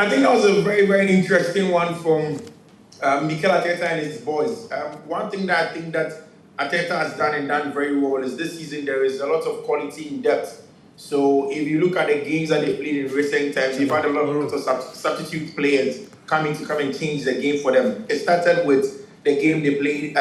I think that was a very, very interesting one from Mikel Arteta and his boys. One thing that I think that Arteta has done and done very well is this season there is a lot of quality in depth. So if you look at the games that they played in recent times, you've had a lot of substitute players coming to come and change the game for them. It started with the game they played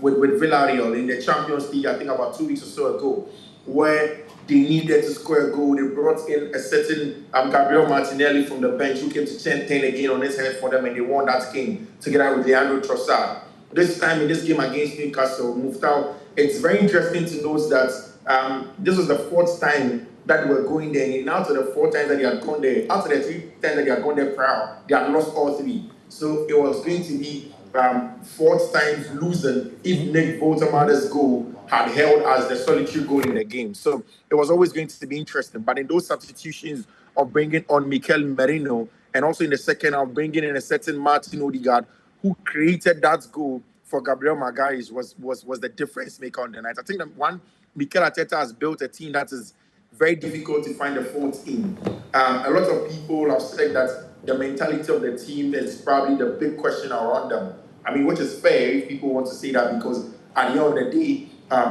with Villarreal in the Champions League, I think about 2 weeks or so ago, where they needed to score a goal. They brought in a certain Gabriel Martinelli from the bench who came to turn again on his head for them, and they won that game together with Leandro Trossard. This time in this game against Newcastle, Muftau, it's very interesting to note that this was the fourth time that they were going there, and out of the 4 times that they had gone there, out of the 3 times that they had gone there prior, they had lost all 3. So it was going to be 4th times losing if Nick Voldemada's goal had held as the solitary goal in the game. So it was always going to be interesting. But in those substitutions of bringing on Mikel Merino and also in the second half bringing in a certain Martin Odegaard who created that goal for Gabriel Magalhaes was the difference maker on the night. I think that one, Mikel Arteta has built a team that is very difficult to find a fault in. A lot of people have said that the mentality of the team is probably the big question around them. I mean, which is fair if people want to say that, because at the end of the day,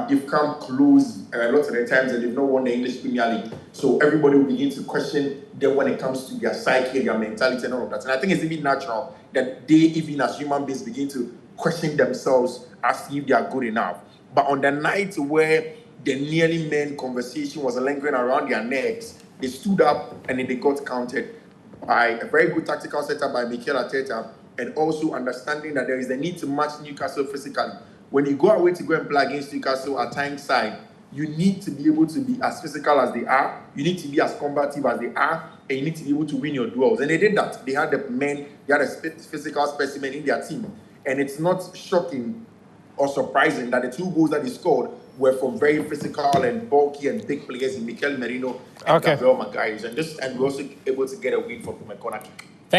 they've come close a lot of the times and they've not won the English Premier League. So everybody will begin to question them when it comes to their psyche, their mentality and all of that. And I think it's even natural that they, even as human beings, begin to question themselves as if they are good enough. But on the night where the nearly men conversation was lingering around their necks, they stood up and then they got counted by a very good tactical setup by Mikel Arteta, and also understanding that there is a need to match Newcastle physically. When you go away to go and play against Newcastle at Tyneside, you need to be able to be as physical as they are, you need to be as combative as they are, and you need to be able to win your duels. And they did that. They had the men, they had a physical specimen in their team. And it's not shocking or surprising that the 2 goals that they scored were from very physical and bulky and big players in Mikel Merino and Gabriel Magalhaes. And we're also able to get a win from a corner kick.